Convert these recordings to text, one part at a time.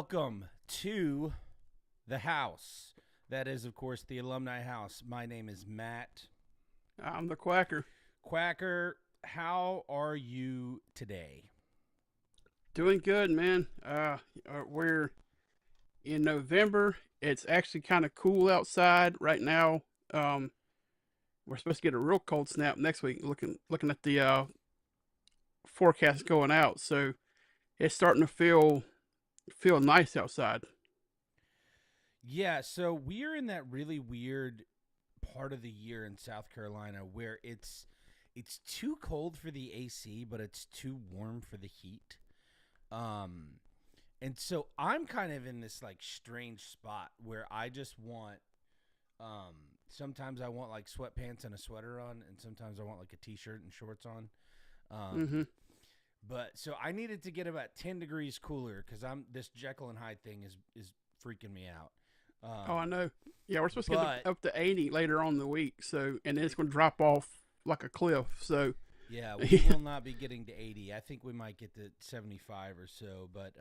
Welcome to the house. That is, of course, the Alumni House. My name is Matt. I'm the Quacker. Quacker, how are you today? Doing good, man. We're in November. It's actually kind of cool outside right now. Um, we're supposed to get a real cold snap next week. Looking at the forecast going out, so it's starting to feel nice outside. Yeah, so we're in that really weird part of the year in South Carolina where it's too cold for the AC, but it's too warm for the heat. Um, and so I'm kind of in this like strange spot where I just want sometimes I want like sweatpants and a sweater on, and sometimes I want like a t-shirt and shorts on. Um, Mm-hmm. but so I needed to get about 10 degrees cooler because I'm this Jekyll and Hyde thing is freaking me out. Oh, I Um, know. Yeah, we're supposed to but get up to 80 later on in the week. So, and then it's going to drop off like a cliff. So, Yeah, we yeah. will not be getting to 80. I think we might get to 75 or so. But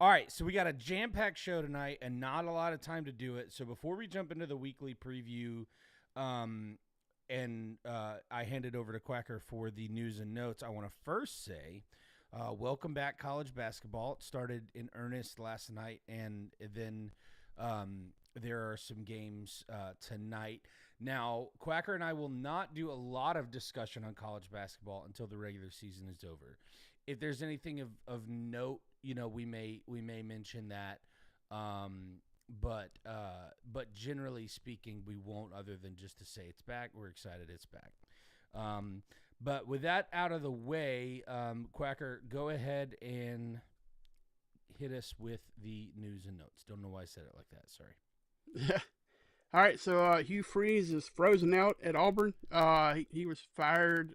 all right, so we got a jam-packed show tonight and not a lot of time to do it. So before we jump into the weekly preview, um, and I hand it over to Quacker for the news and notes, I want to first say welcome back, college basketball. It started in earnest last night, and then there are some games tonight. Now, Quacker and I will not do a lot of discussion on college basketball until the regular season is over. If there's anything of note, we may mention that. Um, but generally speaking, we won't. Other than just to say it's back, we're excited it's back. But with that out of the way, Quacker, go ahead and hit us with the news and notes. Don't know why I said it like that. Sorry. All right, so Hugh Freeze is frozen out at Auburn. He was fired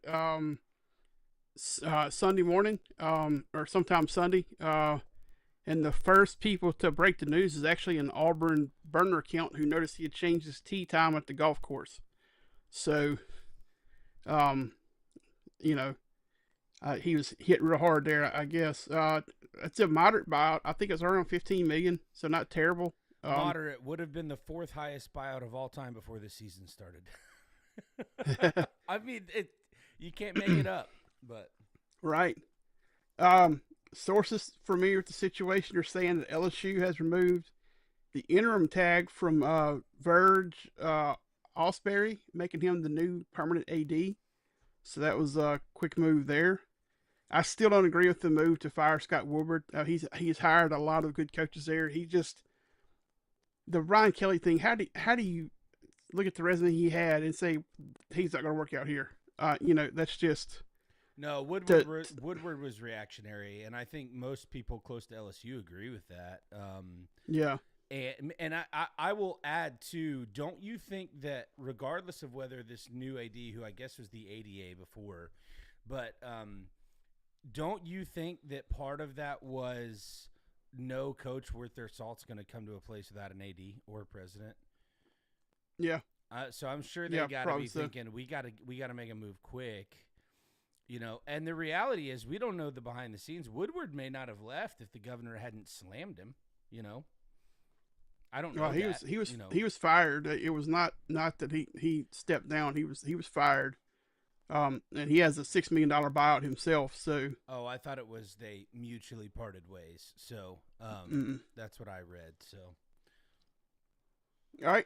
Sunday morning, or sometime Sunday. And the first people to break the news is actually an Auburn burner account who noticed he had changed his tee time at the golf course. So, um, you know, he was hit real hard there, I guess. It's a moderate buyout. I think it's around 15 million, so not terrible. Um, Moderate would have been the fourth highest buyout of all time before the season started. I mean, you can't make it up, but right. Sources familiar with the situation are saying that LSU has removed the interim tag from Verge Osbury, making him the new permanent AD. So that was a quick move there. I still don't agree with the move to fire Scott Woodward. He's hired a lot of good coaches there. He just the Ryan Kelly thing. How do you look at the resume he had and say he's not going to work out here? That's just no, to, Woodward was reactionary, and I think most people close to LSU agree with that. yeah. And I will add too. Don't you think that regardless of whether this new AD, who I guess was the ADA before, but don't you think that part of that was no coach worth their salt's going to come to a place without an AD or a president? Yeah. So I'm sure they Yeah, got to probably be so. thinking we got to make a move quick. And the reality is we don't know the behind the scenes. Woodward may not have left if the governor hadn't slammed him. You know, I don't know Well, he was that. he was he was fired. It was not that he stepped down. He was fired. And he has a $6 million buyout himself. So, Oh, I thought it was they mutually parted ways. So mm. that's what I read. So All right.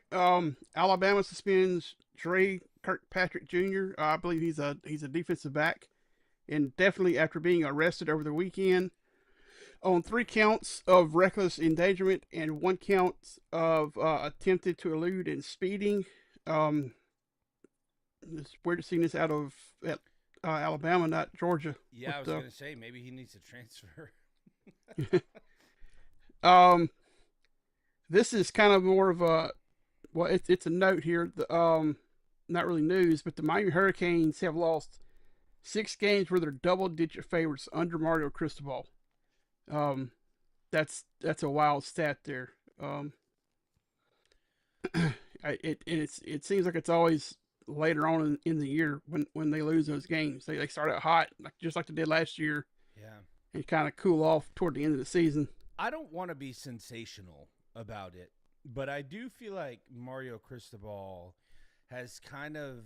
Alabama suspends Dre Kirkpatrick Jr. I believe he's a defensive back, and definitely after being arrested over the weekend on 3 counts of reckless endangerment and 1 count of attempted to elude and speeding. Um, it's weird to see this out of Alabama, not Georgia. yeah, I was But gonna say maybe he needs to transfer. um, this is kind of more of a well, it's a note here. Not really news, but the Miami Hurricanes have lost 6 games where they're double-digit favorites under Mario Cristobal. Um, that's a wild stat there. Um, it seems like it's always later on in the year when they lose those games. They start out hot, just like they did last year, Yeah. and kind of cool off toward the end of the season. I don't want to be sensational about it, but I do feel like Mario Cristobal has kind of.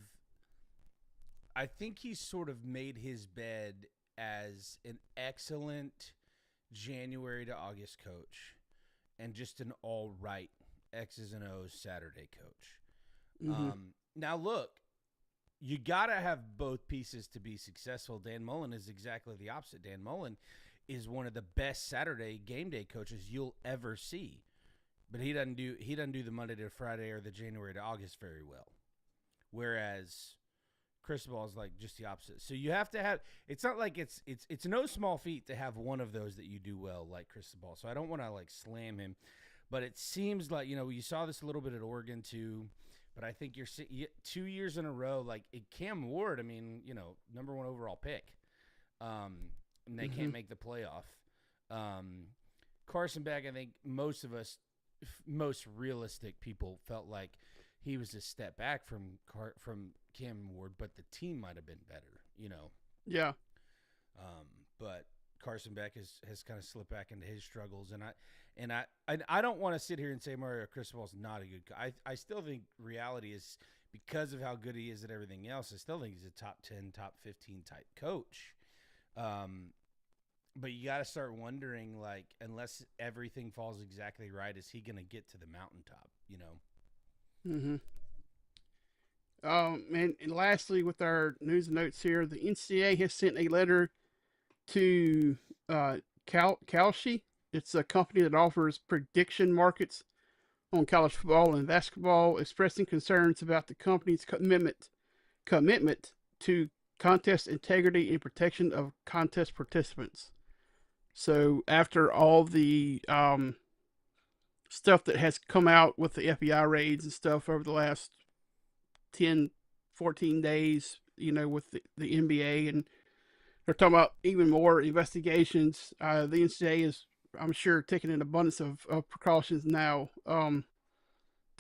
I think he's sort of made his bed as an excellent January to August coach and just an all right X's and O's Saturday coach. Mm-hmm. Now, look, you got to have both pieces to be successful. Dan Mullen is exactly the opposite. Dan Mullen is one of the best Saturday game day coaches you'll ever see, but he doesn't do the Monday to Friday or the January to August very well. Whereas Cristobal is like just the opposite. So you have to have. It's not like it's no small feat to have one of those that you do well, like Cristobal. So I don't want to like slam him, but it seems like you saw this a little bit at Oregon too. But I think you're 2 years in a row. Like Cam Ward, I mean, number 1 overall pick, and they can't make the playoff. Carson Beck, I think most of us, most realistic people felt like he was a step back from Cam Ward, but the team might have been better, Yeah. But Carson Beck has kind of slipped back into his struggles, and I don't want to sit here and say Mario Cristobal is not a good coach. I still think reality is, because of how good he is at everything else, I still think he's a top 10, top 15 type coach. But you got to start wondering, like, unless everything falls exactly right, is he going to get to the mountaintop? Mm-hmm. And lastly, with our news and notes here, the NCAA has sent a letter to Kalshi. It's a company that offers prediction markets on college football and basketball, expressing concerns about the company's commitment to contest integrity and protection of contest participants. So after all the stuff that has come out with the FBI raids and stuff over the last 10, 14 days, with the NBA, and they're talking about even more investigations. The NCAA is, I'm sure, taking an abundance of precautions now to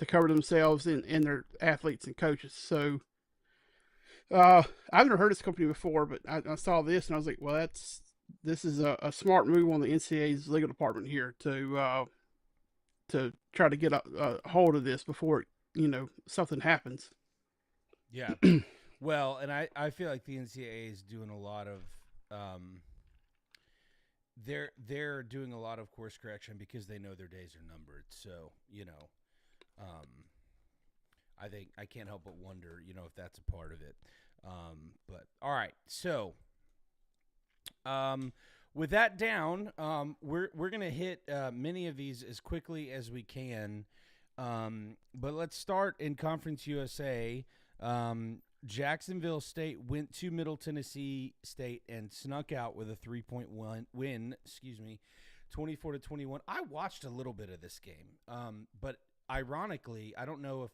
cover themselves and their athletes and coaches. So I've never heard of this company before, but I saw this and I was like, well, this is a smart move on the NCAA's legal department here to try to get a hold of this before something happens. Yeah. Well, and I feel like the NCAA is doing a lot of they're doing a lot of course correction because they know their days are numbered. So, I think I can't help but wonder, if that's a part of it. But all right. So, with that down, we're going to hit many of these as quickly as we can. But let's start in Conference USA. Jacksonville State went to Middle Tennessee State and snuck out with a 3-point win. 24-21. I watched a little bit of this game, but ironically, I don't know if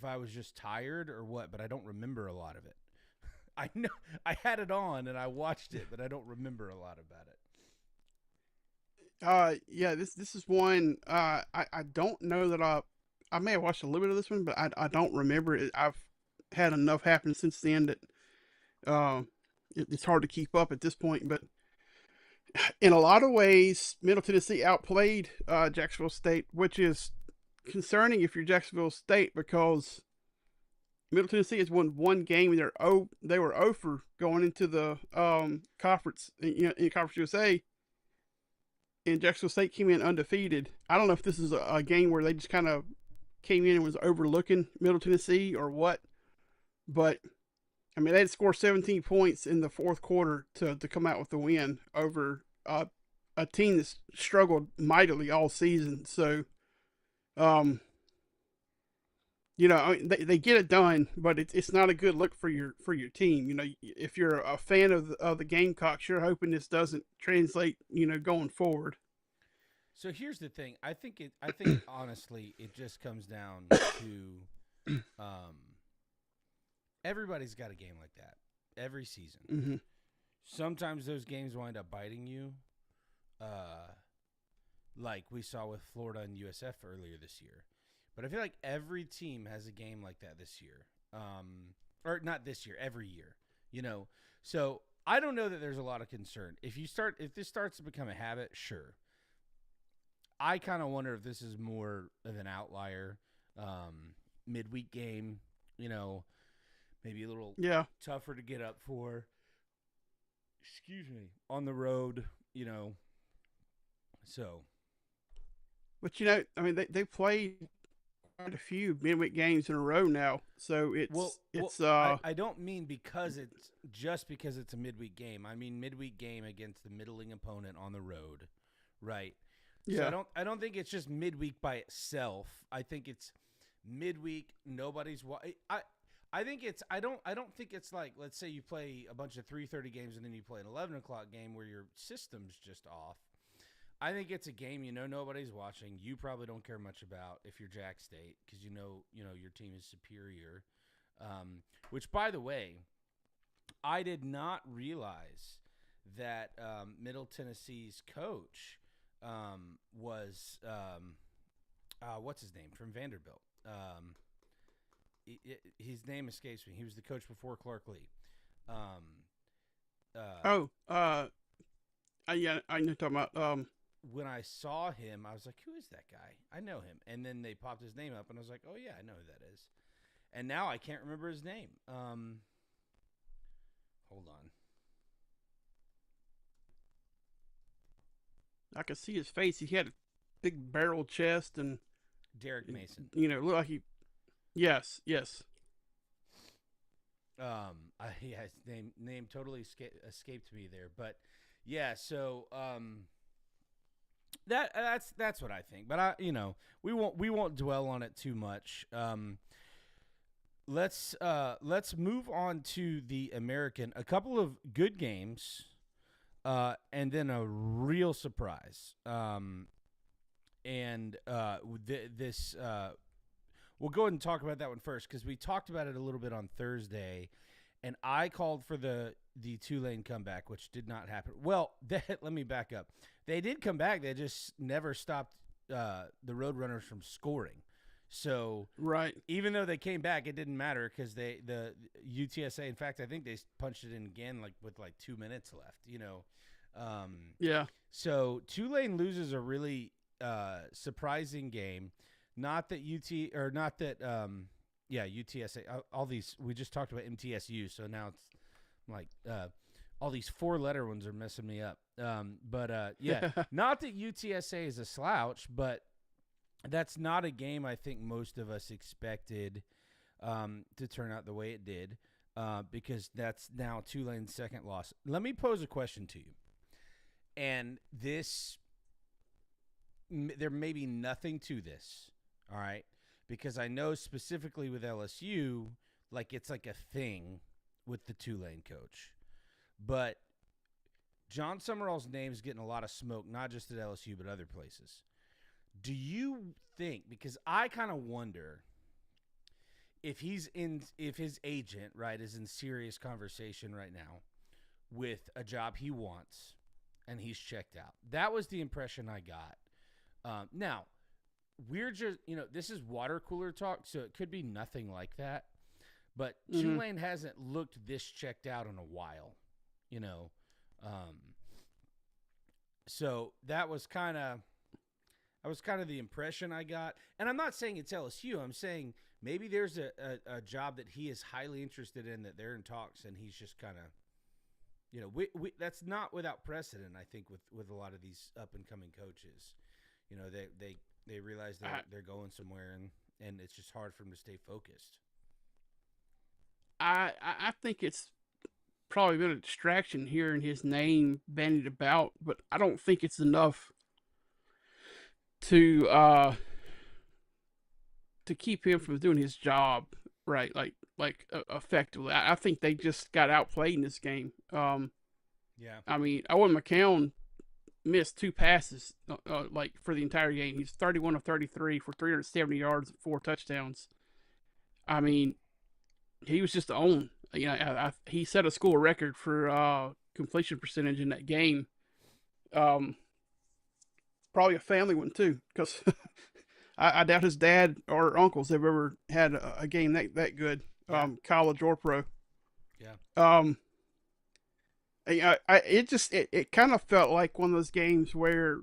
I was just tired or what, but I don't remember a lot of it. I know I had it on and I watched it, but I don't remember a lot about it. Yeah, this is one I don't know that I may have watched a little bit of this one, but I don't remember it. I've had enough happen since then that it's hard to keep up at this point. But in a lot of ways, Middle Tennessee outplayed Jacksonville State, which is concerning if you're Jacksonville State, because Middle Tennessee has won one game and they were 0 for going into the conference, in Conference USA. And Jacksonville State came in undefeated. I don't know if this is a game where they just kind of came in and was overlooking Middle Tennessee or what. But, I mean, they had to score 17 points in the fourth quarter to come out with the win over a team that's struggled mightily all season. So, they get it done, but it's not a good look for your team. If you're a fan of the Gamecocks, you're hoping this doesn't translate, going forward. So here's the thing. I think honestly, it just comes down to everybody's got a game like that every season. Mm-hmm. Sometimes those games wind up biting you, like we saw with Florida and USF earlier this year. But I feel like every team has a game like that this year. Or not this year, every year. So I don't know that there's a lot of concern. If this starts to become a habit, sure. I kind of wonder if this is more of an outlier midweek game. Maybe a little Yeah. tougher to get up for. Excuse me, on the road. So. But I mean, they played quite a few midweek games in a row now, so I don't mean because it's a midweek game. I mean midweek game against the middling opponent on the road, right? Yeah. So I don't think it's just midweek by itself. I think it's midweek. Nobody's. I think it's. I don't think it's like, let's say you play a bunch of 3:30 games and then you play an 11 o'clock game where your system's just off. I think it's a game nobody's watching. You probably don't care much about if you're Jack State because your team is superior. Which, by the way, I did not realize that Middle Tennessee's coach was what's his name from Vanderbilt. His name escapes me. He was the coach before Clark Lee. Yeah, I know you're talking about. When I saw him, I was like, who is that guy? I know him. And then they popped his name up, and I was like, oh, yeah, I know who that is. And now I can't remember his name. Hold on. I could see his face. He had a big barrel chest and Derek Mason. Looked like he. Yes. His name totally escaped me there, but yeah. So that's what I think. But we won't dwell on it too much. Let's move on to the American. A couple of good games, and then a real surprise. We'll go ahead and talk about that one first because we talked about it a little bit on Thursday, and I called for the Tulane comeback, which did not happen. Well, let me back up. They did come back. They just never stopped the Roadrunners from scoring. So right, even though they came back, it didn't matter because the UTSA. In fact, I think they punched it in again with 2 minutes left. Yeah. So Tulane loses a really surprising game. Not that UTSA. All these we just talked about MTSU, so now it's like all these 4-letter ones are messing me up. Yeah, not that UTSA is a slouch, but that's not a game I think most of us expected to turn out the way it did, because that's now Tulane's second loss. Let me pose a question to you, and there may be nothing to this. All right, because I know specifically with LSU, it's like a thing with the Tulane coach. But John Summerall's name is getting a lot of smoke, not just at LSU, but other places. Do you think, because I kind of wonder if his agent, right, is in serious conversation right now with a job he wants and he's checked out. That was the impression I got. Now, we're just, this is water cooler talk, so it could be nothing like that. But Tulane hasn't looked this checked out in a while, So that was kind of the impression I got. And I'm not saying it's LSU. I'm saying maybe there's a job that he is highly interested in that they're in talks, and he's just kind of, that's not without precedent, I think, with a lot of these up-and-coming coaches. They realize they're going somewhere, and it's just hard for them to stay focused. I think it's probably been a distraction hearing his name bandied about, but I don't think it's enough to keep him from doing his job right, effectively. I think they just got outplayed in this game. Yeah. I mean, Owen McCown missed 2 passes for the entire game. He's 31 of 33 for 370 yards and 4 touchdowns. I mean, he was just on. He set a school record for completion percentage in that game. Probably a family one too, because I doubt his dad or uncles have ever had a game that good, college or pro. Yeah. It kind of felt like one of those games where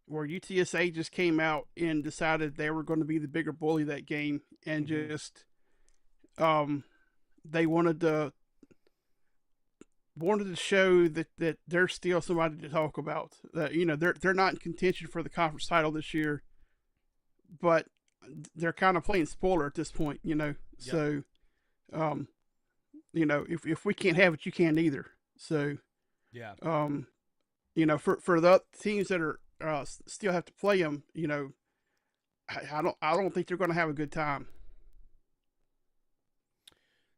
where UTSA just came out and decided they were going to be the bigger bully that game, and Mm-hmm. just they wanted to show that they're still somebody to talk about. That they're not in contention for the conference title this year, but they're kind of playing spoiler at this point. Yep. So um, if we can't have it, you can't either. So Yeah. for the teams that are still have to play them, I don't think they're going to have a good time.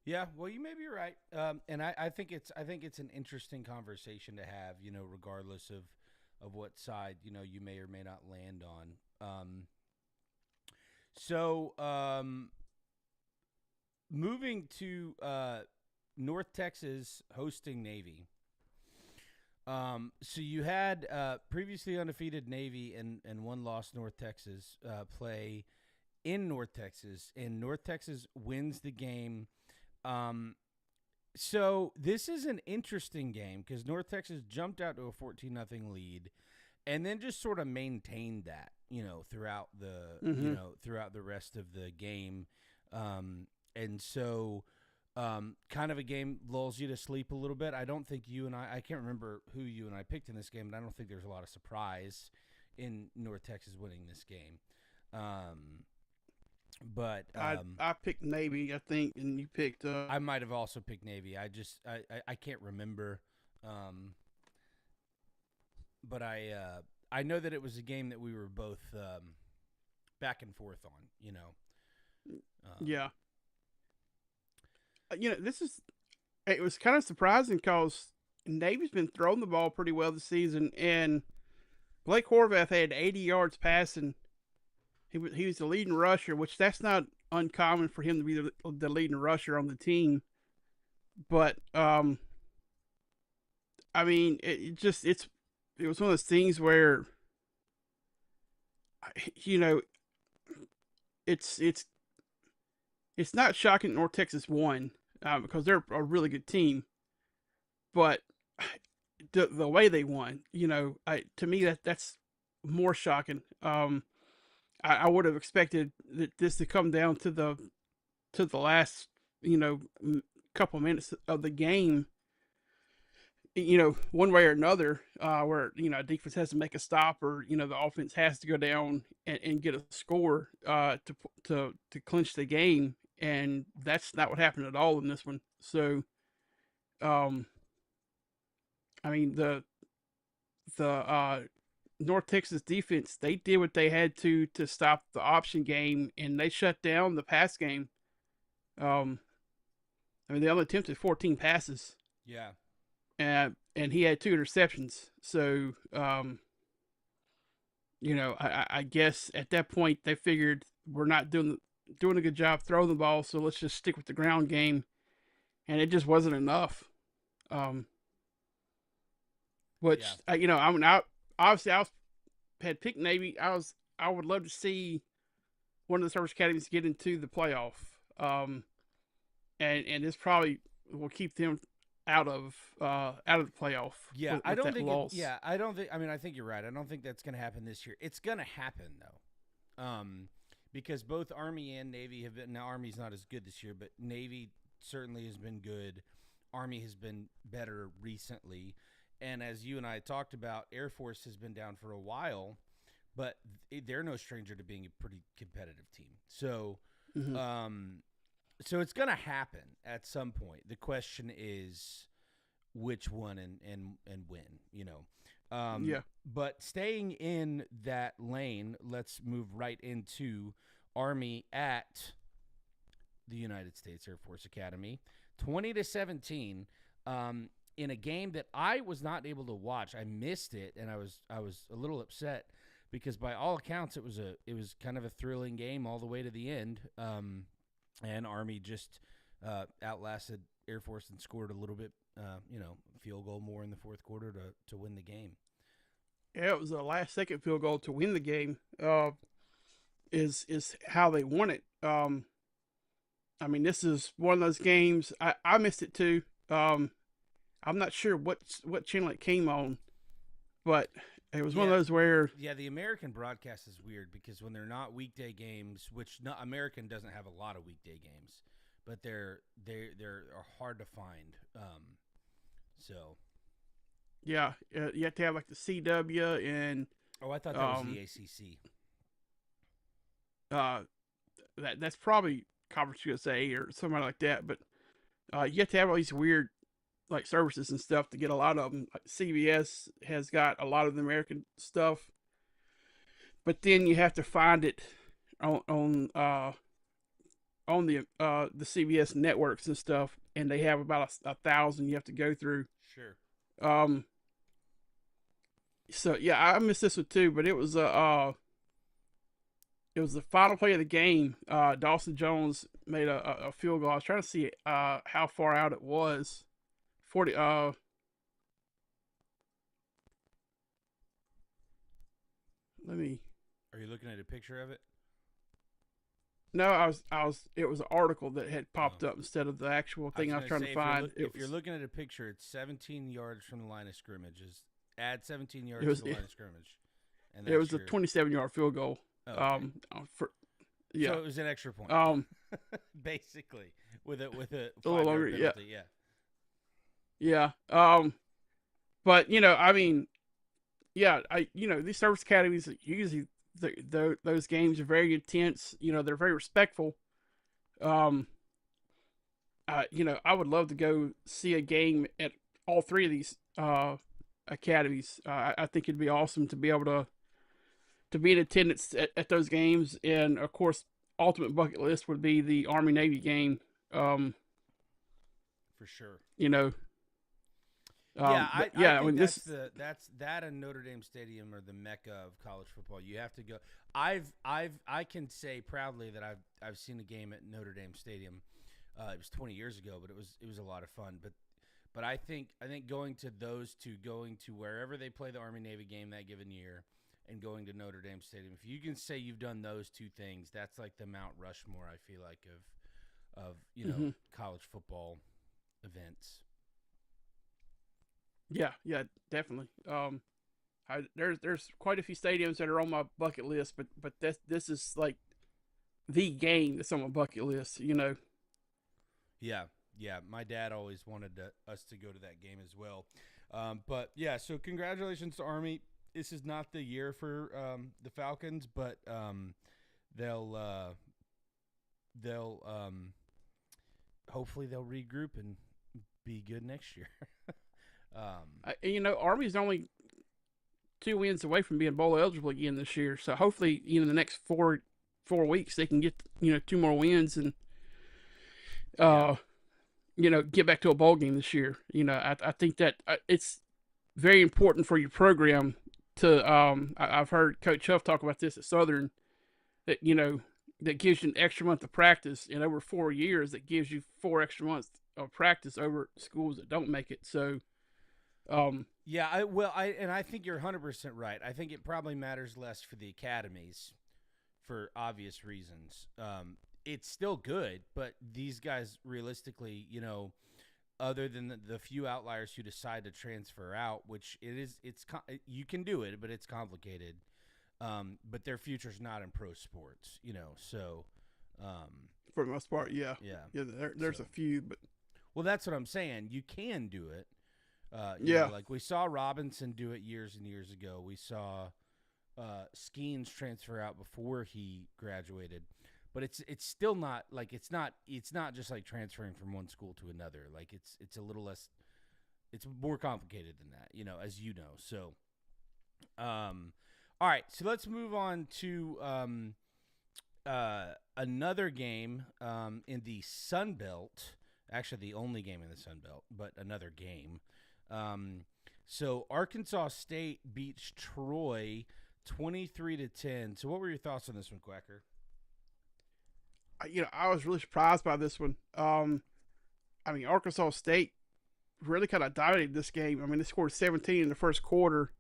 Yeah, well, you may be right, and I think it's an interesting conversation to have. Regardless of what side you may or may not land on. So moving to North Texas hosting Navy. So you had previously undefeated Navy and one lost North Texas play in North Texas, and North Texas wins the game. So this is an interesting game because North Texas jumped out to a 14-0 lead, and then just sort of maintained that, throughout the Mm-hmm. throughout the rest of the game, and so kind of a game lulls you to sleep a little bit. I don't think I can't remember who you and I picked in this game, but I don't think there's a lot of surprise in North Texas winning this game. But I picked Navy, I think, and you picked. I might have also picked Navy. I can't remember, but I know that it was a game that we were both back and forth on. Yeah. It was kind of surprising because Navy's been throwing the ball pretty well this season, and Blake Horvath had 80 yards passing. He was the leading rusher, which that's not uncommon for him to be the leading rusher on the team. But I mean, it was one of those things where you know it's not shocking North Texas won because they're a really good team, but the way they won, to me that's more shocking. I would have expected this to come down to the last couple minutes of the game, one way or another, where defense has to make a stop, or the offense has to go down and get a score to clinch the game, and that's not what happened at all in this one. So, I mean the North Texas defense, they did what they had to stop the option game, and they shut down the pass game. I mean, they only attempted 14 passes. Yeah. And he had 2 interceptions. So, I guess at that point they figured we're not doing a good job throwing the ball, so let's just stick with the ground game, and it just wasn't enough. Which I mean, obviously had picked Navy. I would love to see one of the service academies get into the playoff. And this probably will keep them out of the playoff. Yeah, with I don't that think. loss. I don't think. I mean, I think you're right. I don't think that's going to happen this year. It's going to happen though, because both Army and Navy have been. Now, Army's not as good this year, but Navy certainly has been good. Army has been better recently, and as you and I talked about, Air Force has been down for a while, but they're no stranger to being a pretty competitive team. So, Mm-hmm. so it's going to happen at some point. The question is which one and when, Yeah. But staying in that lane, let's move right into Army at the United States Air Force Academy, 20-17, in a game that I was not able to watch. I missed it, and I was a little upset because by all accounts it was kind of a thrilling game all the way to the end. And Army just outlasted Air Force and scored a little bit, field goal more in the fourth quarter to win the game. Yeah, it was a last-second field goal to win the game. Is how they won it. I mean, this is one of those games. I missed it too. I'm not sure what channel it came on, but It was one of Yeah, those where, yeah. The American broadcast is weird because when they're not weekday games, which American doesn't have a lot of weekday games, but they're hard to find. So yeah, you have to have like the CW and oh, I thought that was the um ACC. uh that's probably Conference USA or something like that. But you have to have all these weird like services and stuff to get a lot of them. Like CBS has got a lot of the American stuff, but then you have to find it on the CBS networks and stuff, and they have about a thousand you have to go through. Sure. Um, so yeah, I missed this one too, but it was the final play of the game. Dawson Jones made a field goal. I was trying to see how far out it was. 40. Let me. Are you looking at a picture of it? No, I was. It was an article that had popped up instead of the actual thing I was trying to find. If you're looking at a picture, it's 17 yards from the line of scrimmage. Add 17 yards was, to the line of scrimmage. And it was a 27-yard field goal. Oh, okay. Yeah. So it was an extra point. Basically, with a little longer, penalty, yeah. But I mean, yeah, these service academies usually those games are very intense. They're very respectful. I would love to go see a game at all three of these academies. I think it'd be awesome to be able to be in attendance at those games, and of course, ultimate bucket list would be the Army Navy game. For sure. I think mean, that's that and Notre Dame Stadium are the mecca of college football. You have to go. I can say proudly that I've seen a game at Notre Dame Stadium. It was 20 years ago, but it was a lot of fun. But I think going to those two, going to wherever they play the Army Navy game that given year, and going to Notre Dame Stadium, if you can say you've done those two things, that's like the Mount Rushmore, I feel like, of college football events. Yeah, definitely. There's quite a few stadiums that are on my bucket list, but this is like the game that's on my bucket list. Yeah. My dad always wanted us to go to that game as well. But yeah, so congratulations to Army. This is not the year for the Falcons, but they'll hopefully they'll regroup and be good next year. Army's only 2 wins away from being bowl eligible again this year, so hopefully in the next 4 weeks they can get 2 more wins and get back to a bowl game this year. I think that it's very important for your program to I've heard Coach Huff talk about this at Southern, that that gives you an extra month of practice, and over 4 years that gives you 4 extra months of practice over schools that don't make it. So I think you're 100% right. I think it probably matters less for the academies for obvious reasons. It's still good, but these guys realistically, other than the few outliers who decide to transfer out, which you can do it, but it's complicated. But their future's not in pro sports, so for the most part, yeah. There's a few, but that's what I'm saying. You can do it. Like we saw Robinson do it years and years ago. We saw Skeens transfer out before he graduated. But it's still not like it's not just like transferring from one school to another. Like it's a little less, it's more complicated than that, as you know. So, all right, so let's move on to another game in the Sun Belt. Actually, the only game in the Sun Belt, but another game. So Arkansas State beats Troy 23-10. So what were your thoughts on this one, Quacker? I was really surprised by this one. Arkansas State really kind of dominated this game. They scored 17 in the first quarter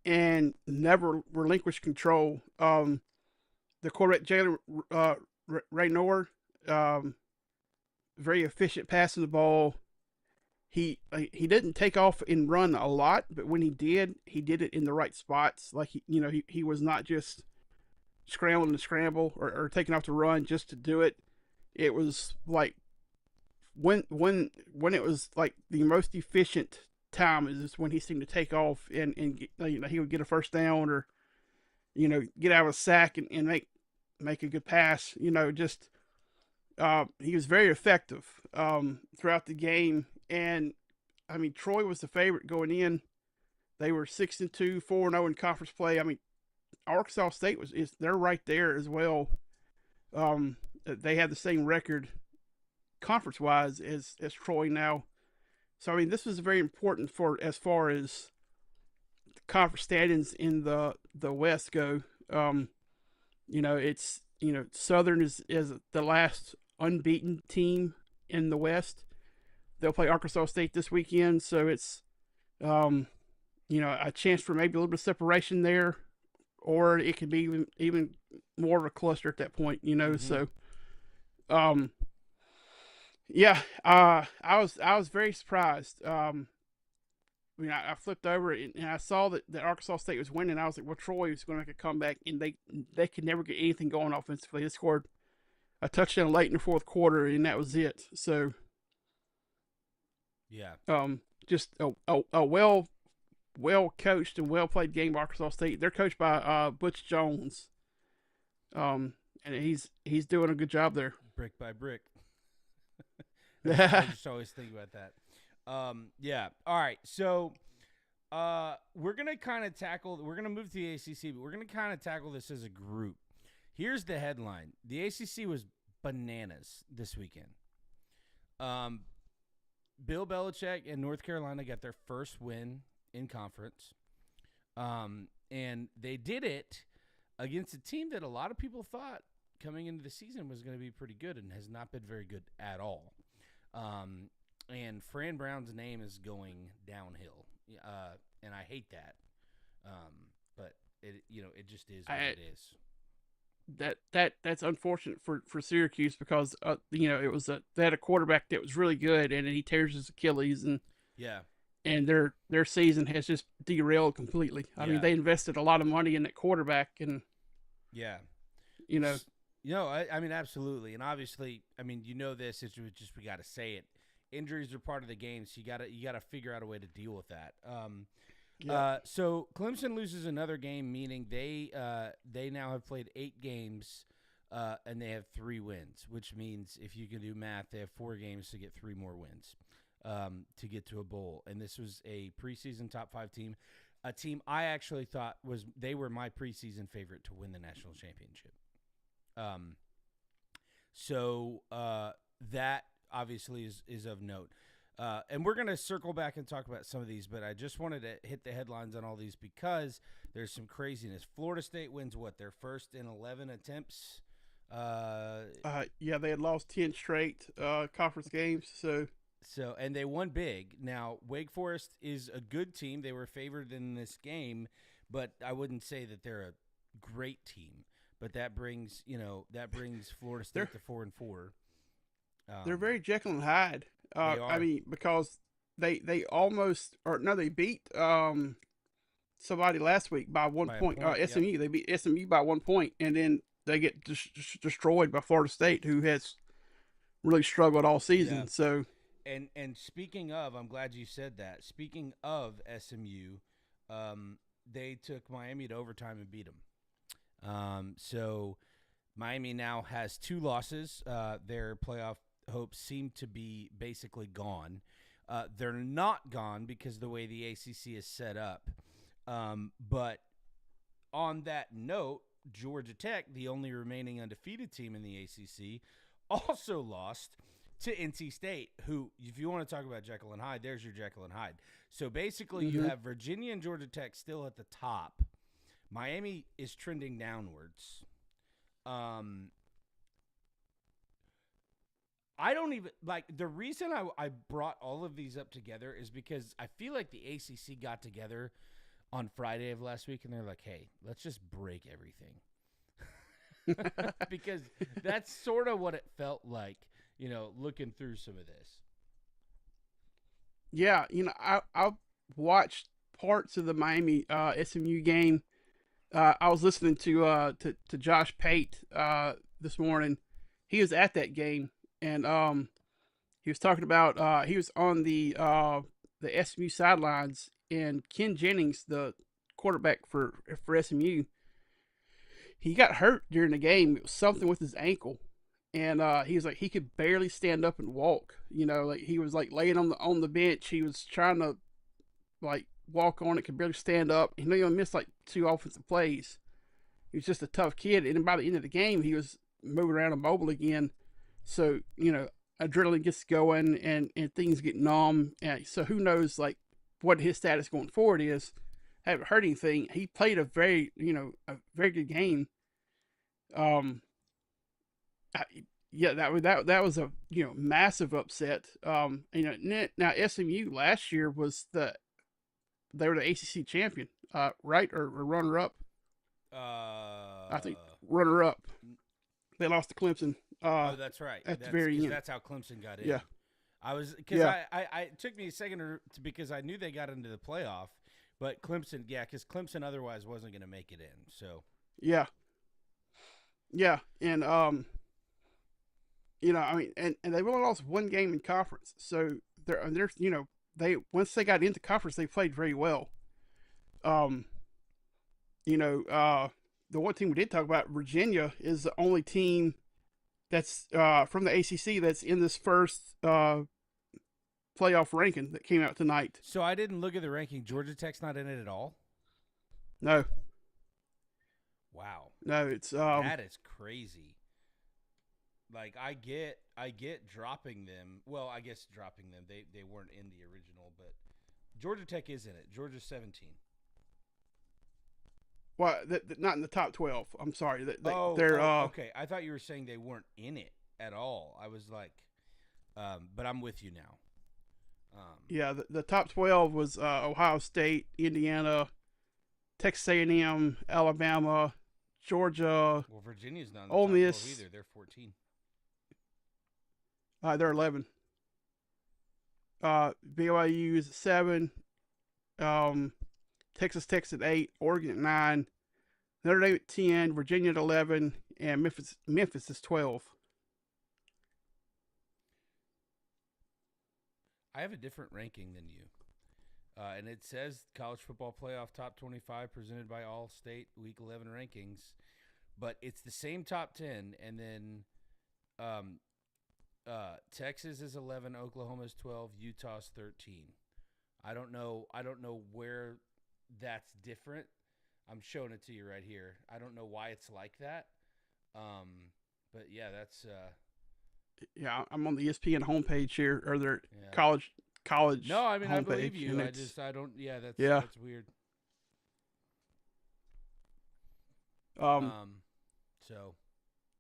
and never relinquished control. The quarterback, Jalen Raynor, very efficient passing the ball. he didn't take off and run a lot, but when he did it in the right spots. Like he was not just scrambling to scramble or taking off to run just to do it. It was like when it was like the most efficient time is when he seemed to take off and he would get a first down or get out of a sack and make a good pass. Just he was very effective throughout the game. And I mean, Troy was the favorite going in. They were 6-2, 4-0 in conference play. I mean, Arkansas State they're right there as well. They have the same record conference wise as Troy now. So I mean, this was very important for as far as the conference standings in the West go. It's Southern is the last unbeaten team in the West. They'll play Arkansas State this weekend, so it's a chance for maybe a little bit of separation there, or it could be even more of a cluster at that point. Mm-hmm. So I was very surprised. I flipped over and I saw that Arkansas State was winning. I was like, well, Troy was going to make a comeback, and they could never get anything going offensively. They scored a touchdown late in the fourth quarter, and that was it. So, yeah, just a well coached and well played game by Arkansas State. They're coached by Butch Jones, and he's doing a good job there. Brick by brick. I just always think about that. Yeah. All right. So, we're going to move to the ACC, but we're going to kind of tackle this as a group. Here's the headline. The ACC was bananas this weekend. Bill Belichick and North Carolina got their first win in conference. And they did it against a team that a lot of people thought coming into the season was going to be pretty good and has not been very good at all. And Fran Brown's name is going downhill, and I hate that. But it just is what it is. That's unfortunate for Syracuse because it was they had a quarterback that was really good, and he tears his Achilles, and their season has just derailed completely. I mean, they invested a lot of money in that quarterback, and I mean, absolutely. And obviously, I mean, this, it's just, we got to say it. Injuries are part of the game, so you got to figure out a way to deal with that. So Clemson loses another game, meaning they now have played 8 games, and they have 3 wins, which means if you can do math, they have 4 games to get 3 more wins, to get to a bowl. And this was a preseason top 5 team, a team I actually thought they were my preseason favorite to win the national championship. So that obviously is of note. And we're going to circle back and talk about some of these, but I just wanted to hit the headlines on all these because there's some craziness. Florida State wins their first in 11 attempts? They had lost 10 straight conference games. So, and they won big. Now, Wake Forest is a good team. They were favored in this game, but I wouldn't say that they're a great team. But that brings Florida State to 4-4. They're very Jekyll and Hyde. I mean, because they beat somebody last week by one point. SMU. Yep. They beat SMU by 1 point, and then they get destroyed by Florida State, who has really struggled all season. Yeah. So, and speaking of, I'm glad you said that. Speaking of SMU, they took Miami to overtime and beat them. So Miami now has 2 losses. Their playoff hopes seem to be basically gone. They're not gone because of the way the ACC is set up. But on that note, Georgia Tech, the only remaining undefeated team in the ACC, also lost to NC State, who, if you want to talk about Jekyll and Hyde, there's your Jekyll and Hyde. So basically, you have Virginia and Georgia Tech still at the top. Miami is trending downwards. I don't even the reason I brought all of these up together is because I feel like the ACC got together on Friday of last week and they're like, hey, let's just break everything. Because that's sort of what it felt like, looking through some of this. Yeah, I watched parts of the Miami SMU game. I was listening to Josh Pate this morning. He was at that game, and he was talking about he was on the SMU sidelines, and Ken Jennings, the quarterback for SMU, he got hurt during the game. It was something with his ankle, and he was like he could barely stand up and walk. Like he was like laying on the bench. He was trying to like walk on it, could barely stand up. He only missed like 2 offensive plays. He was just a tough kid, and by the end of the game, he was moving around and mobile again. So adrenaline gets going, and things get numb. And so who knows like what his status going forward is. I haven't heard anything. He played a very good game. Um, I, yeah, that was a massive upset. Now SMU last year was they were the ACC champion, right, or runner up. I think runner up. They lost to Clemson. Oh, that's right. At the very end. That's how Clemson got in. Yeah. I was because Yeah. it took me a second because I knew they got into the playoff, but Clemson, because Clemson otherwise wasn't going to make it in. So Yeah. Yeah. And I mean, and they've only lost one game in conference, so they're they once they got into conference, they played very well. Um, the one team we did talk about, Virginia, is the only team that's from the ACC that's in this first playoff ranking that came out tonight. So I didn't look at the ranking. Georgia Tech's not in it at all. No, Wow, no, it's that is crazy. Like I get dropping them. Well, I guess dropping them. They weren't in the original, but Georgia Tech is in it. Georgia's 17. well, not in the top 12. I'm sorry. They're Okay. I thought you were saying they weren't in it at all. I was like, but I'm with you now. yeah, the top 12 was Ohio State, Indiana, Texas A&M, Alabama, Georgia. Well, Virginia's not in the Ole top 12 Miss. either. They're 14. They're 11. BYU is 7. Texas Tech's at 8. Oregon at 9. Notre Dame at 10. Virginia at 11. And Memphis is 12. I have a different ranking than you. And it says College Football Playoff Top 25 presented by All State Week 11 rankings. But it's the same top 10. And then Texas is 11, Oklahoma's 12, Utah's 13. I don't know where that's different. I'm showing it to you right here. I don't know why it's like that. But yeah, that's Yeah, I'm on the ESPN homepage here, or their yeah. college No, I mean homepage, I believe you. and I don't. Yeah, that's Yeah. that's weird. um, So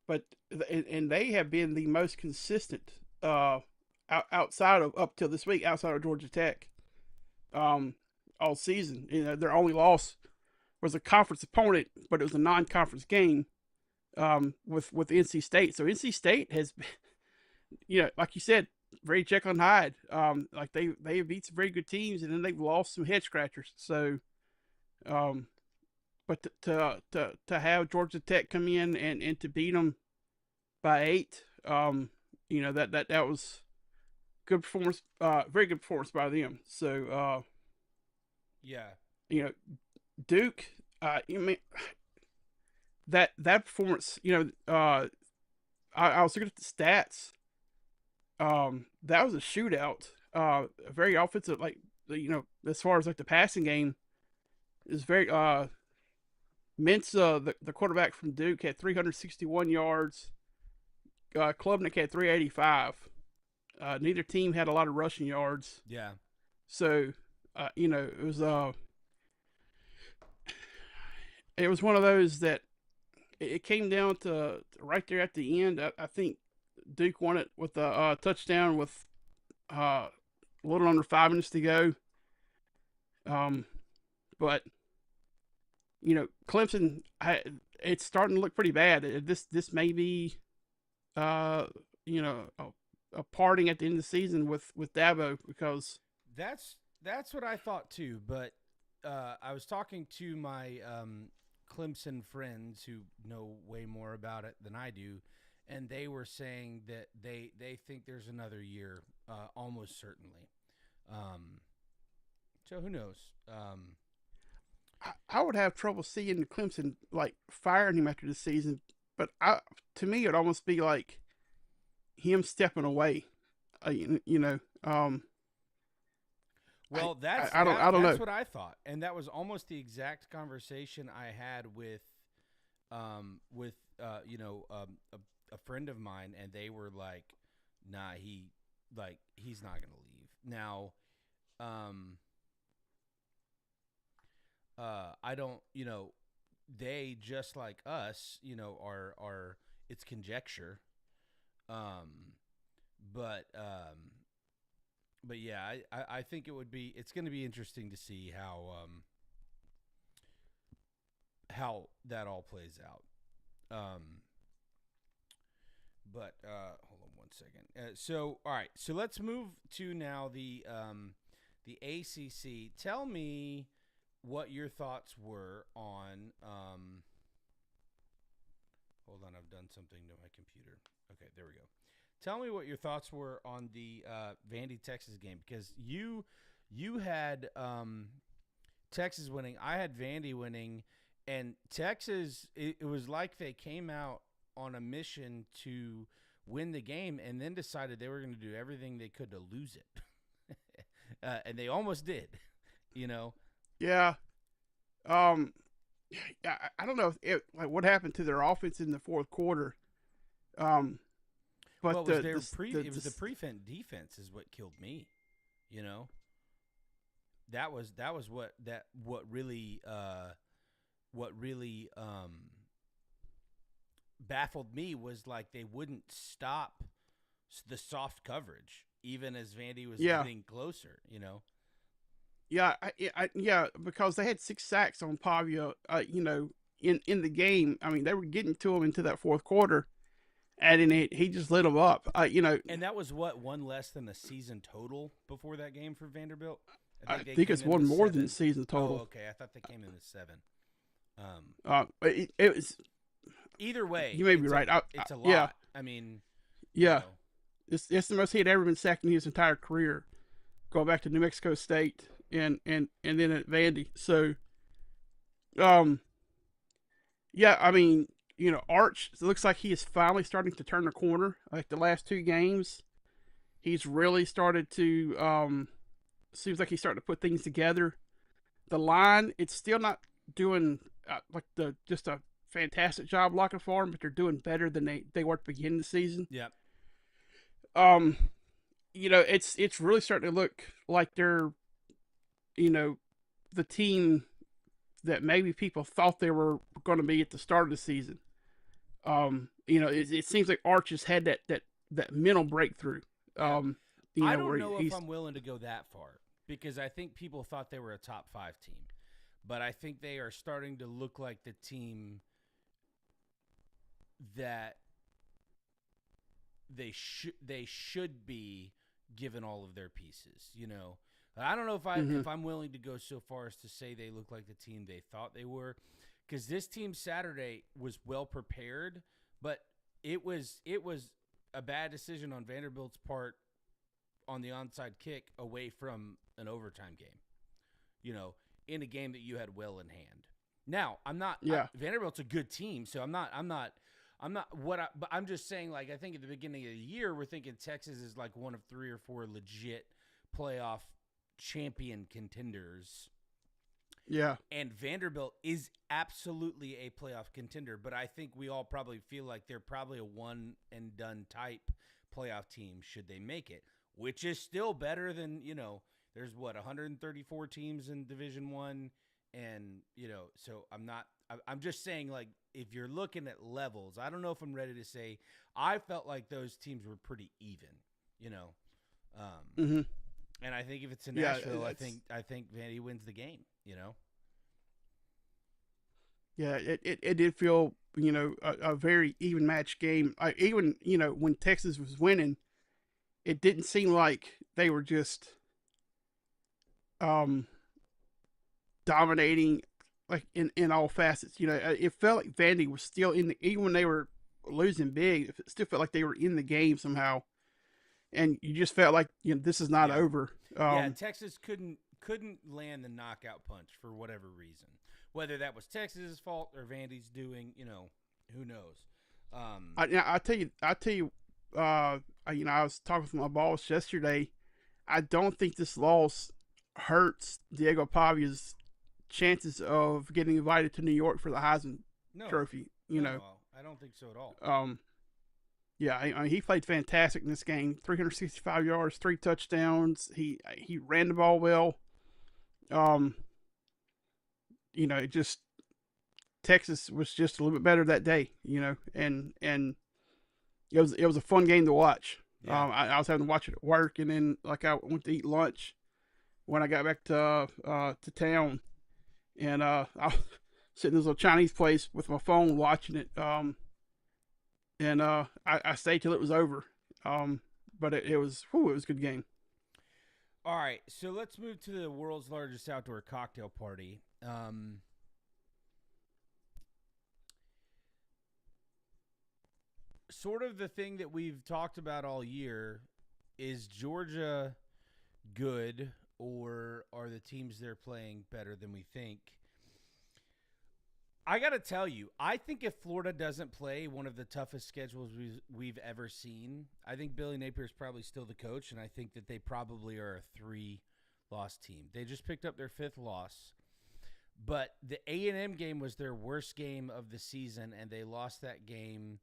but and they have been the most consistent outside of up till this week, outside of Georgia Tech, all season. Their only loss was a conference opponent, but it was a non-conference game with NC State. So NC State has, like you said, very Jekyll and Hyde. Like they beat some very good teams, and then they've lost some head scratchers. So, but to have Georgia Tech come in and to beat them by 8, that was good performance, very good performance by them. So, yeah, Duke, that performance, I was looking at the stats. That was a shootout. Very offensive, like as far as like the passing game is very. Mensa, the quarterback from Duke, had 361 yards. Klubnik had 385. Neither team had a lot of rushing yards. yeah. So, it was one of those that it came down to right there at the end. I think Duke won it with a touchdown with a little under 5 minutes to go. But Clemson, it's starting to look pretty bad. This may be, a parting at the end of the season with Dabo, because that's what I thought too. But I was talking to my Clemson friends who know way more about it than I do, and they were saying that they think there's another year, almost certainly. Um, so who knows? I would have trouble seeing Clemson like firing him after the season, but to me it'd almost be like him stepping away. You know, Well, I don't that's know. what I thought, and that was almost the exact conversation I had with a friend of mine, and they were like, "Nah, he's not gonna leave." Now, um, I don't, they just like us, are it's conjecture, um, but yeah, I think it's going to be interesting to see how that all plays out. Um, but hold on one second. All right, so let's move to now the ACC. Tell me what your thoughts were on. Hold on, I've done something to my computer. Okay, there we go. Tell me what your thoughts were on the Vandy Texas game, because you had Texas winning, I had Vandy winning, and Texas, it was like they came out on a mission to win the game and then decided they were going to do everything they could to lose it. And they almost did, you know. Yeah. I don't know if like what happened to their offense in the fourth quarter. Um, but Well, it was it was the prevent defense is what killed me, you know. That was what really baffled me was like they wouldn't stop the soft coverage even as Vandy was getting closer, you know. Yeah, because they had 6 sacks on Pavia, in the game. I mean, they were getting to him into that fourth quarter, and then he just lit them up. And that was one less than the season total before that game for Vanderbilt. I think it's one more 7. than the season total. Oh, okay. I thought they came in at 7. It was Either way. You may be right. It's a lot. Yeah. I mean, yeah, it's the most he had ever been sacked in his entire career, going back to New Mexico State and then at Vandy. So, yeah, I mean, Arch, it looks like he is finally starting to turn the corner. Like the last 2 games, he's really started to. Seems like he's starting to put things together. The line, it's still not doing just a fantastic job blocking for him, but they're doing better than they were at the beginning of the season. Yeah. It's really starting to look like they're, the team that maybe people thought they were going to be at the start of the season. It seems like Arch has had that mental breakthrough. I don't know if I'm willing to go that far, because I think people thought they were a top 5 team, but I think they are starting to look like the team that they should be given all of their pieces, I don't know if I'm willing to go so far as to say they look like the team they thought they were, because this team Saturday was well prepared, but it was a bad decision on Vanderbilt's part on the onside kick away from an overtime game, in a game that you had well in hand. Now, Vanderbilt's a good team, so but I'm just saying, like, I think at the beginning of the year, we're thinking Texas is like one of 3 or 4 legit playoff champion contenders. Yeah. And Vanderbilt is absolutely a playoff contender, but I think we all probably feel like they're probably a one and done type playoff team should they make it, which is still better than, there's 134 teams in Division I, and, so I'm just saying, like, if you're looking at levels, I don't know if I'm ready to say I felt like those teams were pretty even, And I think if it's in Nashville, I think Vandy wins the game, Yeah, it did feel, a very even match game. Even, when Texas was winning, it didn't seem like they were just, um, dominating like in all facets. It felt like Vandy was still in the even when they were losing big. It still felt like they were in the game somehow, and you just felt like this is not Yeah. over. Yeah, Texas couldn't land the knockout punch for whatever reason. Whether that was Texas's fault or Vandy's doing, who knows. I tell you, I was talking with my boss yesterday. I don't think this loss hurts Diego Pavia's chances of getting invited to New York for the Heisman No, Trophy. no, I don't think so at all. Yeah, I mean, he played fantastic in this game. 365 yards, 3 touchdowns. He ran the ball well. Um, it just Texas was just a little bit better that day. And it was a fun game to watch. Yeah. I was having to watch it at work, and then like I went to eat lunch when I got back to town, and I was sitting in this little Chinese place with my phone watching it. And I stayed till it was over. But it was it was a good game. All right, so let's move to the world's largest outdoor cocktail party. Sort of the thing that we've talked about all year is Georgia good, or are the teams they're playing better than we think? I got to tell you, I think if Florida doesn't play one of the toughest schedules we've ever seen, I think Billy Napier is probably still the coach, and I think that they probably are a 3-loss team. They just picked up their 5th loss, but the A&M game was their worst game of the season, and they lost that game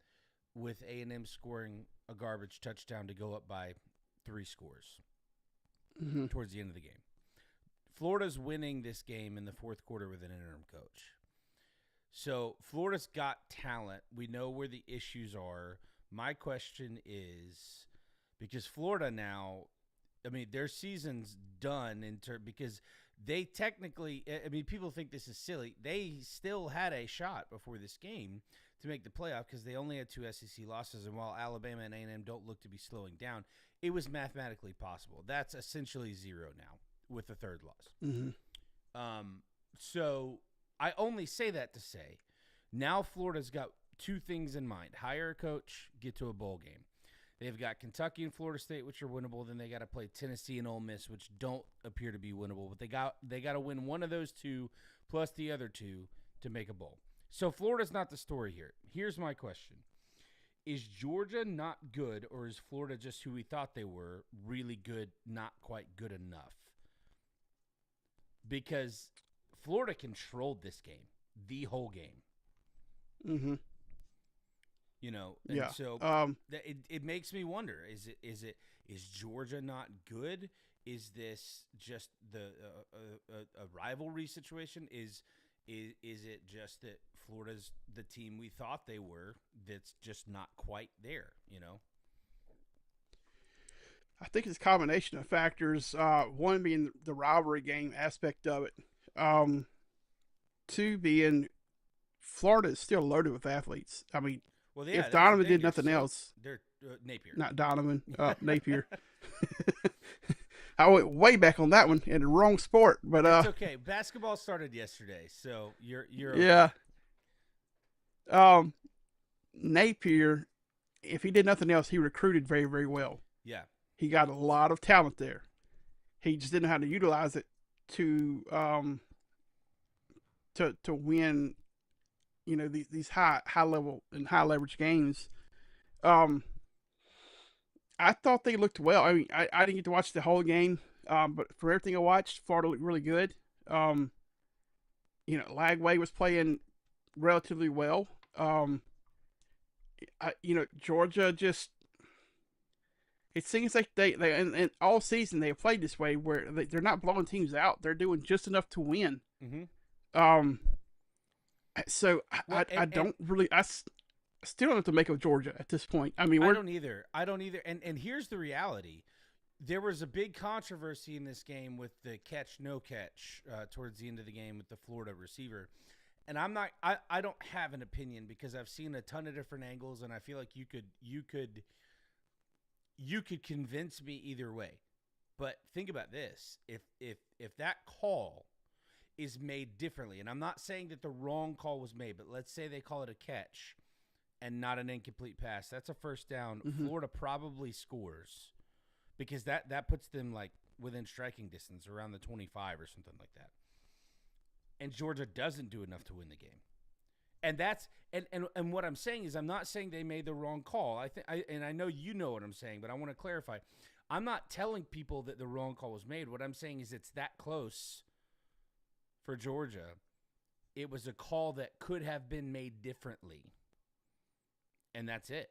with A&M scoring a garbage touchdown to go up by 3 scores towards the end of the game. Florida's winning this game in the 4th quarter with an interim coach. So Florida's got talent. We know where the issues are. My question is, because Florida now, I mean, their season's done because they technically, I mean, people think this is silly. They still had a shot before this game to make the playoff because they only had 2 SEC losses. And while Alabama and A&M don't look to be slowing down, it was mathematically possible. That's essentially 0 now with the 3rd loss. So I only say that to say, now Florida's got 2 things in mind. Hire a coach, get to a bowl game. They've got Kentucky and Florida State, which are winnable. Then they got to play Tennessee and Ole Miss, which don't appear to be winnable. But they got to win one of those 2 plus the other 2 to make a bowl. So Florida's not the story here. Here's my question. Is Georgia not good, or is Florida just who we thought they were, really good, not quite good enough? Because Florida controlled this game, the whole game. And so it makes me wonder: is Georgia not good? Is this just a rivalry situation? Is it just that Florida's the team we thought they were that's just not quite there? I think it's a combination of factors. One being the rivalry game aspect of it. 2 being Florida is still loaded with athletes. I mean, if Donovan did nothing else, they're Napier, not Donovan, Napier. I went way back on that one in the wrong sport, but it's okay. Basketball started yesterday, so you're yeah. Napier, if he did nothing else, he recruited very, very well. Yeah, he got a lot of talent there. He just didn't know how to utilize it to win, these high level and high leverage games. I thought they looked well. I mean, I didn't get to watch the whole game, but from everything I watched, Florida looked really good. Lagway was playing relatively well. Georgia just, it seems like they and all season they have played this way where they're not blowing teams out. They're doing just enough to win. So I don't really, I still don't have to make of Georgia at this point. I mean, I don't either. And here's the reality. There was a big controversy in this game with the catch, no catch towards the end of the game with the Florida receiver. And I don't have an opinion because I've seen a ton of different angles, and I feel like you could convince me either way. But think about this: if that call is made differently, and I'm not saying that the wrong call was made, but let's say they call it a catch and not an incomplete pass, that's a first down. Florida probably scores because that puts them like within striking distance around the 25 or something like that. And Georgia doesn't do enough to win the game. And that's and what I'm saying is I'm not saying they made the wrong call. I know you know what I'm saying, but I want to clarify. I'm not telling people that the wrong call was made. What I'm saying is it's that close for Georgia. It was a call that could have been made differently. And that's it.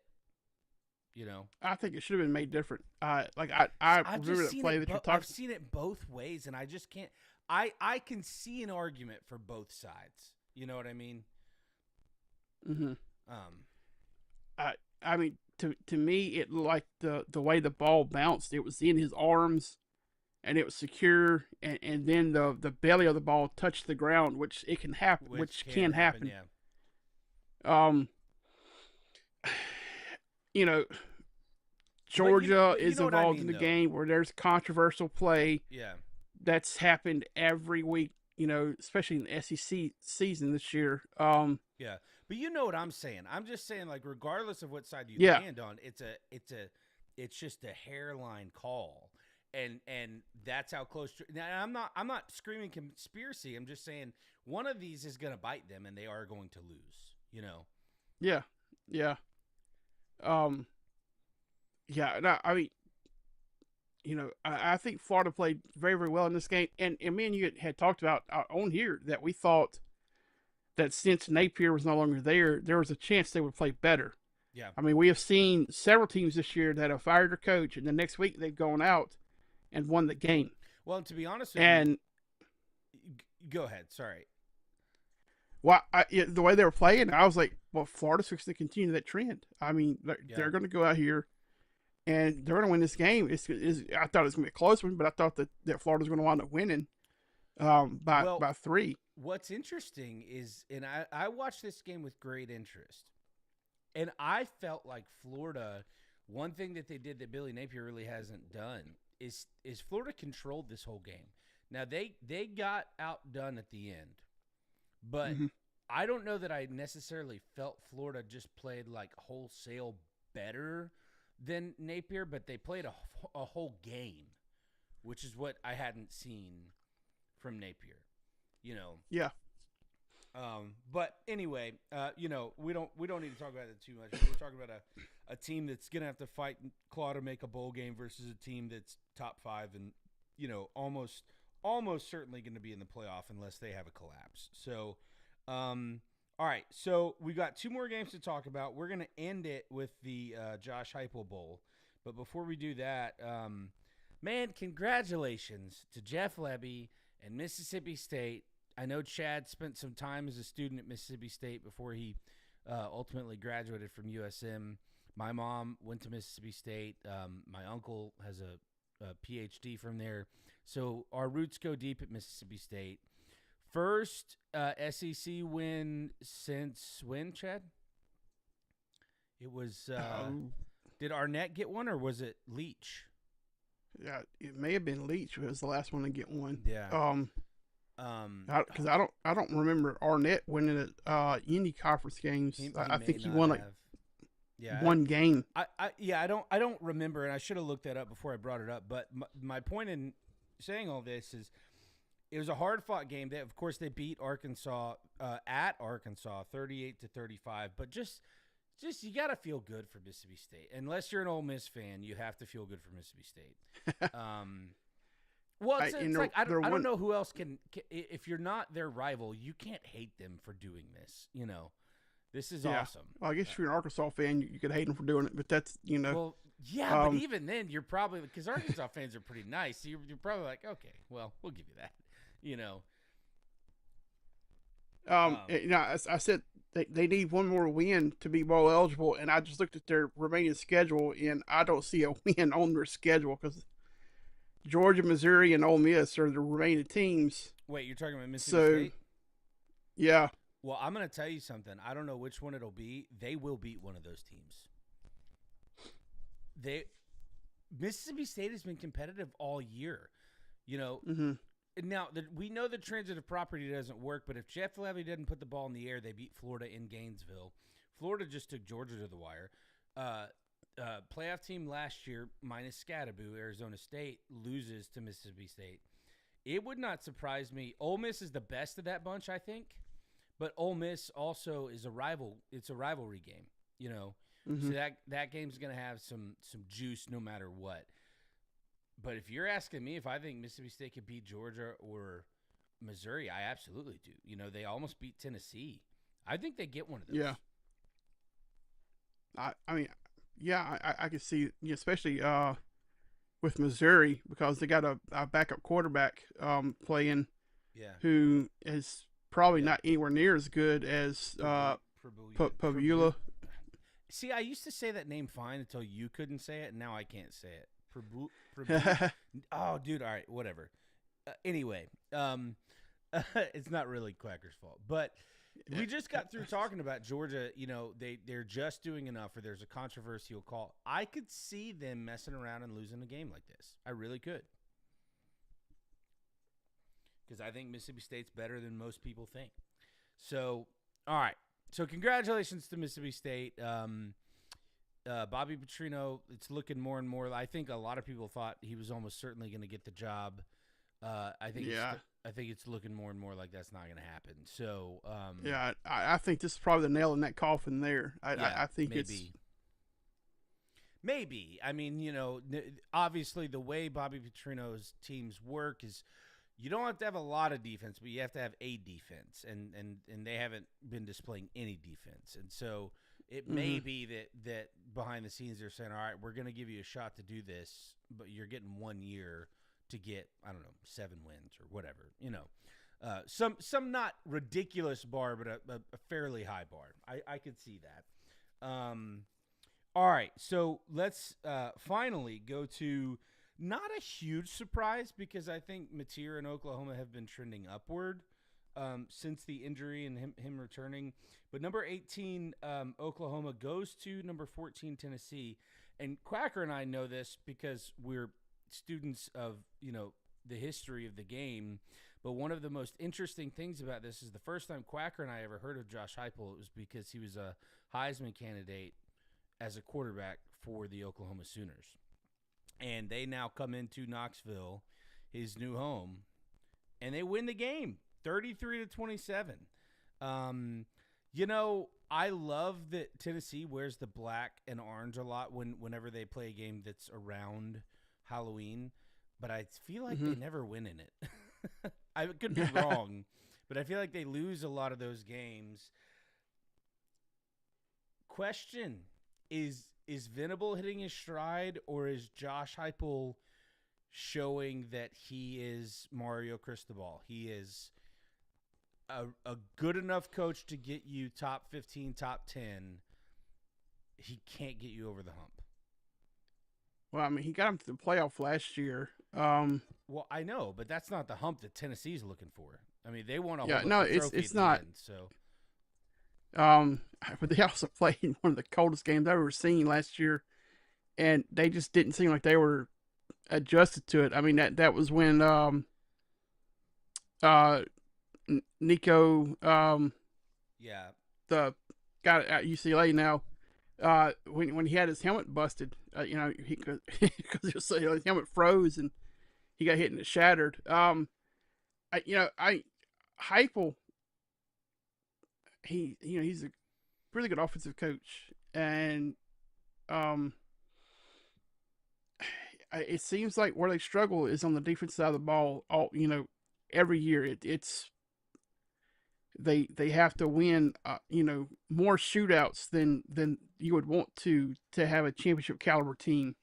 You know, I think it should have been made different. I remember that play that you're talking. I've seen it both ways, and I just can't. I can see an argument for both sides. You know what I mean? Mm-hmm. I mean, to me, it like the way the ball bounced. It was in his arms, and it was secure, and then the belly of the ball touched the ground, which it can happen, which can happen. Yeah. You know, Georgia but you is know what I involved mean, in the though. game where there's controversial play Yeah. that's happened every week. You know, especially in the SEC season this year. Yeah. But you know what I'm saying. I'm just saying, like, regardless of what side you Yeah. land on, it's just a hairline call. And that's how close now I'm not screaming conspiracy. I'm just saying one of these is gonna bite them and they are going to lose, you know. Yeah. Yeah. Yeah, no, I mean, you know, I think Florida played very, very well in this game. And me and you had talked about on here that we thought that since Napier was no longer there was a chance they would play better. Yeah. I mean, we have seen several teams this year that have fired their coach, and the next week they've gone out and won the game. Well, to be honest with And you, go ahead. Sorry. the way they were playing, I was like, well, Florida's fixing to continue that trend. I mean, they're going to go out here and they're going to win this game. I thought it was going to be a close one, but I thought that Florida's going to wind up winning by 3. What's interesting is, and I watched this game with great interest, and I felt like Florida, one thing that they did that Billy Napier really hasn't done is Florida controlled this whole game. Now, they got outdone at the end, but I don't know that I necessarily felt Florida just played like wholesale better than Napier, but they played a whole game, which is what I hadn't seen from Napier, you know. Yeah. But anyway, you know, we don't need to talk about it too much. We're talking about a team that's gonna have to fight and claw to make a bowl game versus a team that's top 5 and, you know, almost certainly going to be in the playoff unless they have a collapse. So, all right. So we got 2 more games to talk about. We're going to end it with the Josh Heupel Bowl. But before we do that, man, congratulations to Jeff Lebby and Mississippi State. I know Chad spent some time as a student at Mississippi State before he ultimately graduated from USM. My mom went to Mississippi State. My uncle has a PhD from there. So our roots go deep at Mississippi State. First SEC win since when, Chad? It was did Arnett get one or was it Leach? Yeah, it may have been Leach who was the last one to get one. Yeah. Because I don't remember Arnett winning at any conference games. I think he won one game. I don't remember, and I should have looked that up before I brought it up. But my point in saying all this is, it was a hard-fought game. Of course, they beat Arkansas at Arkansas, 38-35. But just you got to feel good for Mississippi State. Unless you're an Ole Miss fan, you have to feel good for Mississippi State. Well, it's like I don't know who else can. If you're not their rival, you can't hate them for doing this. You know, this is awesome. Well, I guess if you're an Arkansas fan, you could hate them for doing it, but that's, you know. Well, yeah, but even then, you're probably, because Arkansas fans are pretty nice. So you're probably like, okay, well, we'll give you that. You know. You know, I said they need one more win to be bowl eligible, and I just looked at their remaining schedule, and I don't see a win on their schedule because Georgia, Missouri, and Ole Miss are the remaining teams. Wait, you're talking about Mississippi State? Yeah. Well, I'm going to tell you something. I don't know which one it'll be. They will beat one of those teams. Mississippi State has been competitive all year. You know, Mm-hmm. now we know the transitive property doesn't work, but if Jeff Levy doesn't put the ball in the air, they beat Florida in Gainesville. Florida just took Georgia to the wire. Playoff team last year, minus Scatterboo, Arizona State, loses to Mississippi State. It would not surprise me. Ole Miss is the best of that bunch, I think. But Ole Miss also is a rival. It's a rivalry game, you know. Mm-hmm. So that game's going to have some juice no matter what. But if you're asking me if I think Mississippi State could beat Georgia or Missouri, I absolutely do. You know, they almost beat Tennessee. I think they get one of those. Yeah. I mean, yeah, I can see, especially with Missouri, because they got a backup quarterback playing who is probably not anywhere near as good as Pavula. See, I used to say that name fine until you couldn't say it, and now I can't say it. Oh, dude, all right, whatever. Anyway, it's not really Quacker's fault, but we just got through talking about Georgia. You know, they're just doing enough, or there's a controversial call. I could see them messing around and losing a game like this. I really could, because I think Mississippi State's better than most people think. So, all right. So, congratulations to Mississippi State. Bobby Petrino, it's looking more and more. I think a lot of people thought he was almost certainly going to get the job. I think it's looking more and more like that's not going to happen. So I think this is probably the nail in that coffin there. I think maybe. I mean, you know, obviously the way Bobby Petrino's teams work is you don't have to have a lot of defense, but you have to have a defense, and they haven't been displaying any defense, and so it may be that behind the scenes they're saying, all right, we're going to give you a shot to do this, but you're getting 1 year to get, I don't know, 7 wins or whatever, you know. Some not ridiculous bar, but a fairly high bar. I could see that. All right, so let's finally go to not a huge surprise, because I think Mateer and Oklahoma have been trending upward since the injury and him returning. But number 18, Oklahoma goes to number 14, Tennessee. And Quacker and I know this because we're students of, you know, the history of the game. But one of the most interesting things about this is the first time Quacker and I ever heard of Josh Heupel, it was because he was a Heisman candidate as a quarterback for the Oklahoma Sooners. And they now come into Knoxville, his new home, and they win the game 33-27. You know, I love that Tennessee wears the black and orange a lot whenever they play a game that's around Halloween, but I feel like they never win in it. I could be wrong, but I feel like they lose a lot of those games. Question, is Venable hitting his stride, or is Josh Heupel showing that he is Mario Cristobal? He is a good enough coach to get you top 15, top 10. He can't get you over the hump. Well, I mean, he got him to the playoff last year. Well, I know, but that's not the hump that Tennessee's looking for. I mean, they want to hold up the trophy it's at not. The end, so. But they also played one of the coldest games I've ever seen last year, and they just didn't seem like they were adjusted to it. I mean, that was when Nico the guy at UCLA now, when he had his helmet busted, you know, because his helmet froze and he got hit and it shattered. Heupel, he's a really good offensive coach, and it seems like where they struggle is on the defense side of the ball. Every year they have to win, more shootouts than you would want to have a championship caliber team.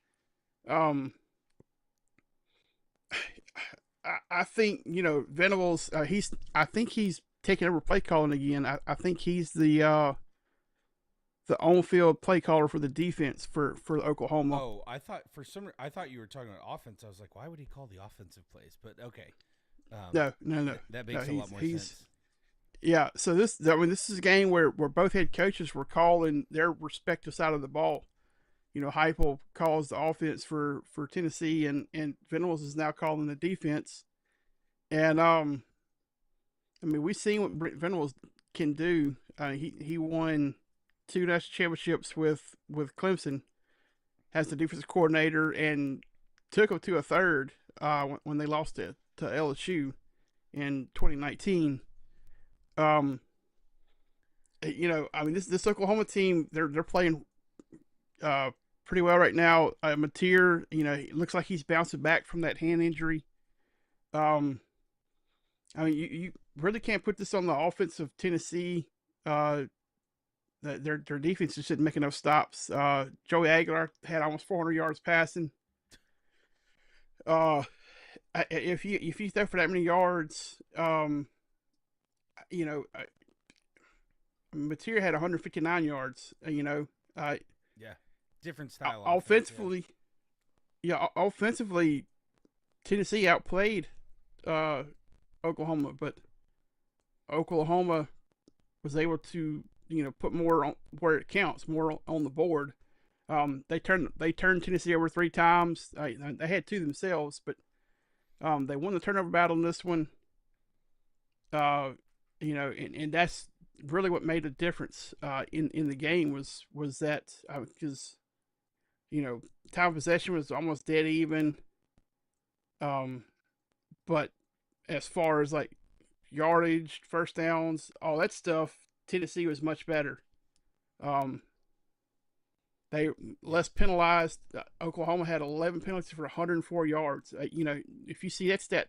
I think, Venables, I think he's taking over play calling again. I think he's the on-field play caller for the defense for Oklahoma. Oh, I thought I thought you were talking about offense. I was like, why would he call the offensive plays? But okay. No. That makes a lot more sense. Yeah, so this is a game where both head coaches were calling their respective side of the ball, Heupel calls the offense for Tennessee, and Venables is now calling the defense. And I mean, we've seen what Brent Venables can do. He won 2 national championships with Clemson as the defensive coordinator, and took them to a third when they lost to LSU in 2019. I mean, this Oklahoma team, they're playing pretty well right now. Mateer, it looks like he's bouncing back from that hand injury. I mean, you really can't put this on the offense of Tennessee. Their defense just didn't make enough stops. Joey Aguilar had almost 400 yards passing. If you throw for that many yards, Mateer had 159 yards. Yeah, different style offensively. Offensively, Tennessee outplayed Oklahoma, but Oklahoma was able to put more on where it counts, more on the board. They turned Tennessee over 3 times. They had 2 themselves, but they won the turnover battle in this one. And that's really what made a difference in the game was that because time of possession was almost dead even. But as far as like yardage, first downs, all that stuff, Tennessee was much better. They less penalized. Oklahoma had 11 penalties for 104 yards. If you see that stat,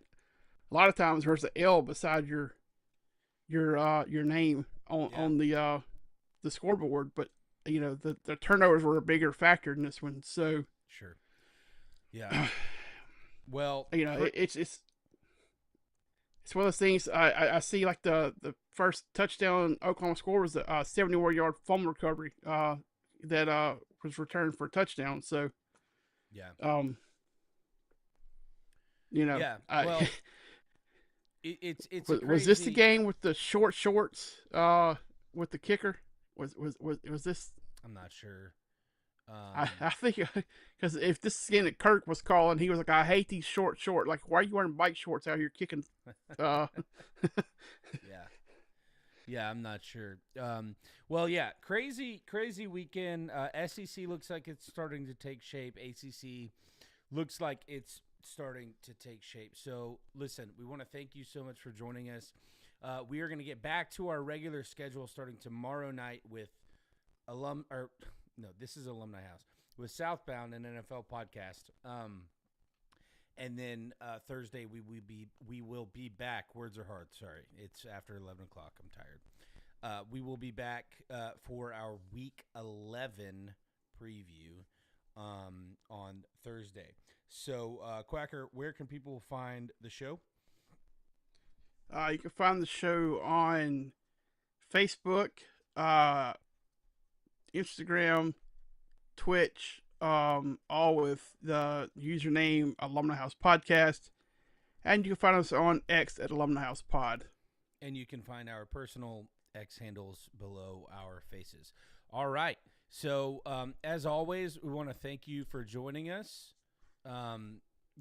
a lot of times there's an L beside your name on the scoreboard, but the turnovers were a bigger factor in this one. So sure, yeah. Well, it's one of those things. I see like the first touchdown Oklahoma score was a 71-yard fumble recovery that was returned for a touchdown. So yeah, yeah. Well, it's was this the game with the shorts with the kicker? Was this? I'm not sure. I think because if this is the game that Kirk was calling, he was like, "I hate these short. Like, why are you wearing bike shorts out here kicking?" Yeah, I'm not sure. Well, yeah, crazy weekend. SEC looks like it's starting to take shape. ACC looks like it's starting to take shape. So, listen, we want to thank you so much for joining us. We are going to get back to our regular schedule starting tomorrow night with this is Alumni House with Southbound, an NFL podcast. And then Thursday we will be back. Words are hard. Sorry, it's after 11 o'clock. I'm tired. We will be back for our Week 11 preview on Thursday. So, Quacker, where can people find the show? You can find the show on Facebook, Instagram, Twitch, all with the username Alumni House Podcast. And you can find us on X at Alumni House Pod. And you can find our personal X handles below our faces. All right. So, as always, we want to thank you for joining us.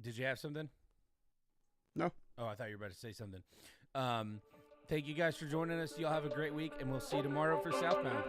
Did you have something? No. Oh, I thought you were about to say something. Thank you guys for joining us. Y'all have a great week, and we'll see you tomorrow for Southbound.